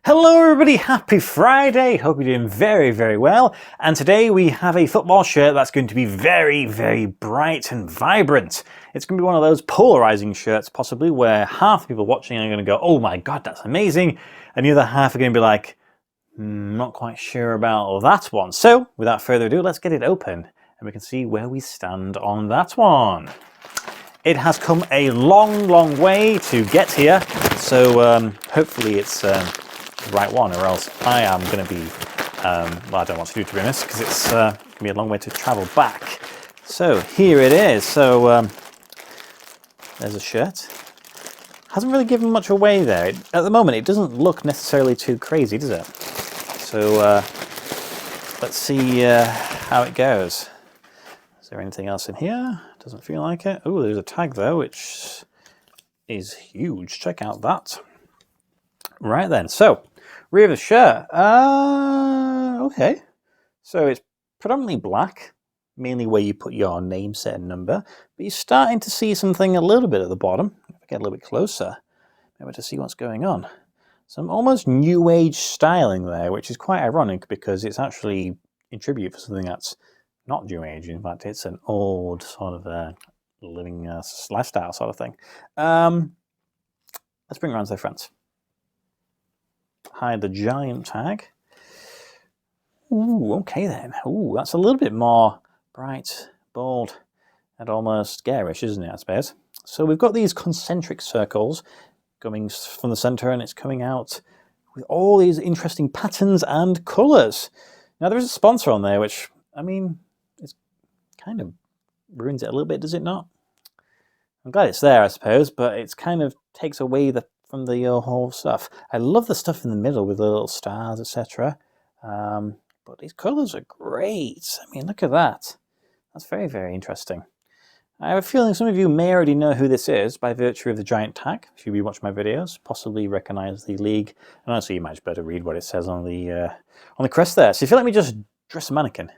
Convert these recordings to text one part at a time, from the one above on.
Hello everybody, happy Friday, hope you're doing very well, and today we have a football shirt that's going to be very bright and vibrant. It's going to be one of those polarizing shirts possibly where half the people watching are going to go, oh my god, that's amazing, and the other half are going to be like, not quite sure about that one. So without further ado, let's get it open and we can see where we stand on that one. It has come a long way to get here, so hopefully it's the right one, or else I am going to be, well, I don't want to do, to be honest, because it's going to be a long way to travel back. So here it is. So there's a shirt. Hasn't really given much away there. At the moment, it doesn't look necessarily too crazy, does it? So let's see how it goes. Is there anything else in here? Doesn't feel like it. Oh, there's a tag though, which is huge. Check out that. Right then, so rear of the shirt. Okay. So it's predominantly black, mainly where you put your name, set, and number. But you're starting to see something a little bit at the bottom. If I get a little bit closer, maybe to see what's going on. Some almost new age styling there, which is quite ironic because it's actually in tribute for something that's not new age. In fact, it's an old sort of living lifestyle sort of thing. Let's bring it around to the front. Hide the giant tag. Ooh, okay then. Ooh, that's a little bit more bright, bold, and almost garish, isn't it, I suppose? So we've got these concentric circles coming from the center, and it's coming out with all these interesting patterns and colors. Now there is a sponsor on there, which, I mean, it's kind of ruins it a little bit, does it not? I'm glad it's there, I suppose, but it's kind of takes away from the whole stuff. I love the stuff in the middle with the little stars, etc. But these colors are great. I mean, look at that. That's very interesting. I have a feeling some of you may already know who this is by virtue of the giant tag. If you watch my videos, possibly recognize the league, and also you might better read what it says on the crest there. So if you let me just dress a mannequin,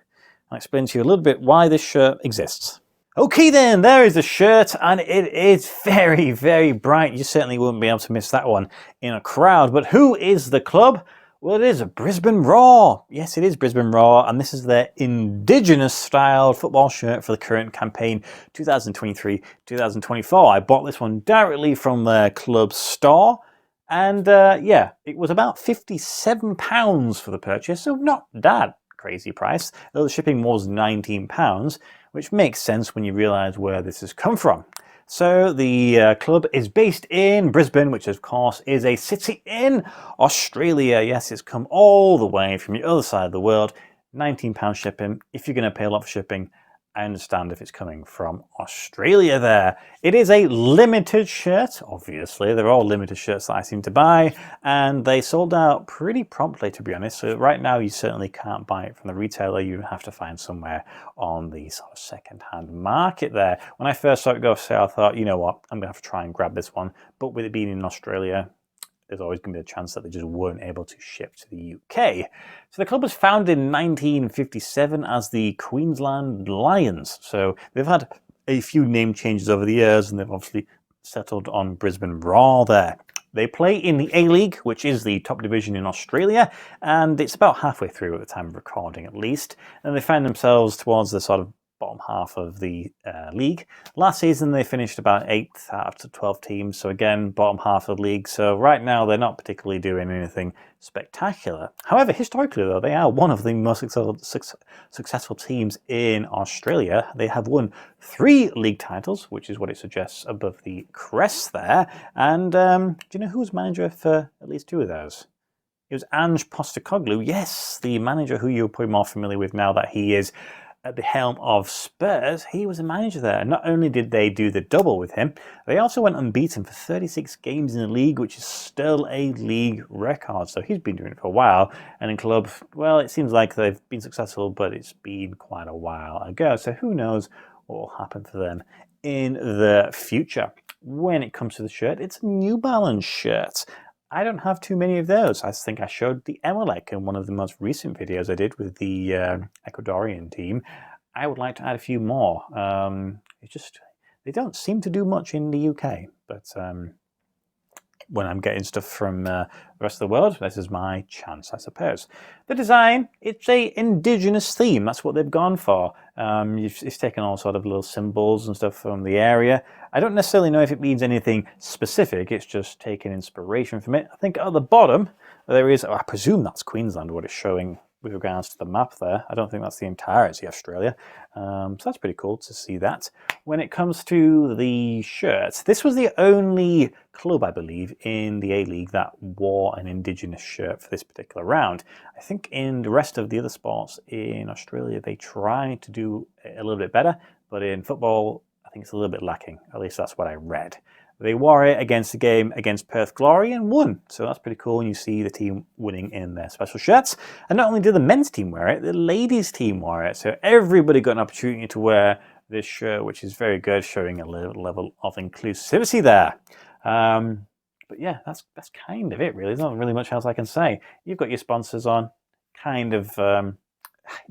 I'll explain to you a little bit why this shirt exists. Okay then, there is the shirt, and it is very bright. You certainly wouldn't be able to miss that one in a crowd. But who is the club? Well, it is a Brisbane Roar. Yes, it is Brisbane Roar, and this is their Indigenous style football shirt for the current campaign 2023-2024. I bought this one directly from their club store, and yeah, it was about £57 for the purchase, so not that crazy price, though the shipping was £19, which makes sense when you realise where this has come from. So the club is based in Brisbane, which of course is a city in Australia. Yes, it's come all the way from the other side of the world. £19 shipping. If you're going to pay a lot for shipping, I understand if it's coming from Australia there. It is a limited shirt, obviously. They're all limited shirts that I seem to buy, and they sold out pretty promptly, to be honest. So right now, you certainly can't buy it from the retailer. You have to find somewhere on the sort of second-hand market there. When I first saw it go for sale, I thought, you know what, I'm going to have to try and grab this one. But with it being in Australia, there's always going to be a chance that they just weren't able to ship to the UK. So the club was founded in 1957 as the Queensland Lions. So they've had a few name changes over the years, and they've obviously settled on Brisbane Roar there. They play in the A-League, which is the top division in Australia, and it's about halfway through at the time of recording at least. And they find themselves towards the sort of bottom half of the league. Last season they finished about 8th out of 12 teams, so again, bottom half of the league. So right now they're not particularly doing anything spectacular. However, historically though, they are one of the most successful teams in Australia. They have won 3 league titles, which is what it suggests above the crest there. And do you know who was manager for at least 2 of those? It was Ange Postecoglou. Yes, the manager who you're probably more familiar with now that he is at the helm of Spurs. He was a manager there. Not only did they do the double with him, they also went unbeaten for 36 games in the league, which is still a league record. So he's been doing it for a while. And in club, well, it seems like they've been successful, but it's been quite a while ago. So who knows what will happen for them in the future. When it comes to the shirt, it's a New Balance shirt. I don't have too many of those. I think I showed the Emelec in one of the most recent videos I did with the Ecuadorian team. I would like to add a few more. They don't seem to do much in the UK, but when I'm getting stuff from the rest of the world, this is my chance, I suppose. The design, it's a Indigenous theme. That's what they've gone for. It's taken all sort of little symbols and stuff from the area. I don't necessarily know if it means anything specific. It's just taken inspiration from it. I think at the bottom there is, I presume that's Queensland, what it's showing with regards to the map there. I don't think that's the entirety of Australia. So that's pretty cool to see that. When it comes to the shirts, this was the only club, I believe, in the A-League that wore an Indigenous shirt for this particular round. I think in the rest of the other sports in Australia, they try to do a little bit better, but in football, I think it's a little bit lacking. At least that's what I read. They wore it against the game against Perth Glory and won. So that's pretty cool. And you see the team winning in their special shirts. And not only did the men's team wear it, the ladies' team wore it. So everybody got an opportunity to wear this shirt, which is very good, showing a little level of inclusivity there. But yeah, that's kind of it, really. There's not really much else I can say. You've got your sponsors on, kind of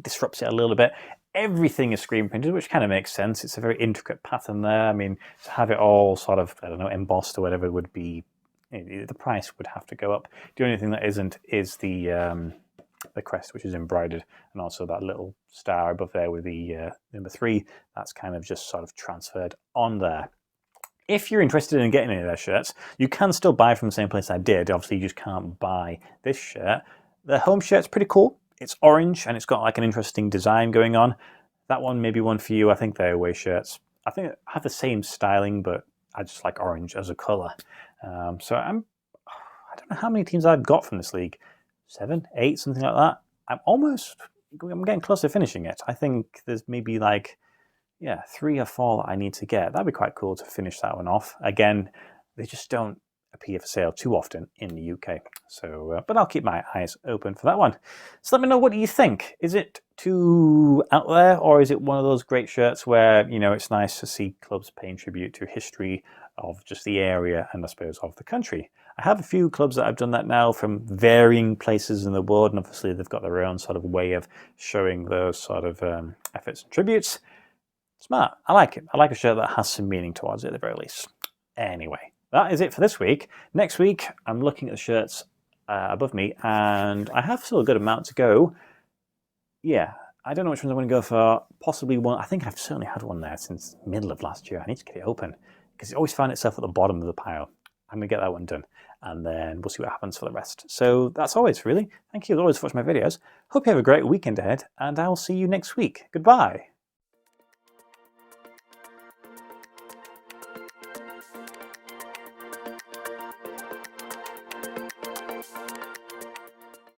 disrupts it a little bit. Everything is screen printed, which kind of makes sense. It's a very intricate pattern there. I mean, to have it all sort of, I don't know, embossed or whatever would be, the price would have to go up. The only thing that isn't is the crest, which is embroidered, and also that little star above there with the number 3. That's kind of just sort of transferred on there. If you're interested in getting any of their shirts, you can still buy from the same place I did. Obviously, you just can't buy this shirt. The home shirt's pretty cool. It's orange and it's got like an interesting design going on. That one may be one for you. I think they're away shirts. I think I have the same styling, but I just like orange as a colour. So I don't know how many teams I've got from this league. 7, 8, something like that. I'm getting close to finishing it. I think there's maybe like, 3 or 4 that I need to get. That'd be quite cool to finish that one off. Again, they just don't appear for sale too often in the UK. So, but I'll keep my eyes open for that one. So let me know, what do you think? Is it too out there, or is it one of those great shirts where, it's nice to see clubs paying tribute to history of just the area and I suppose of the country? I have a few clubs that have done that now from varying places in the world, and obviously they've got their own sort of way of showing those sort of efforts and tributes. Smart. I like it. I like a shirt that has some meaning towards it at the very least. Anyway, that is it for this week. Next week, I'm looking at the shirts above me, and I have still a good amount to go. Yeah, I don't know which ones I'm going to go for. Possibly one. I think I've certainly had one there since middle of last year. I need to get it open because it always found itself at the bottom of the pile. I'm going to get that one done, and then we'll see what happens for the rest. So that's always, really. Thank you as always for watching my videos. Hope you have a great weekend ahead, and I'll see you next week. Goodbye.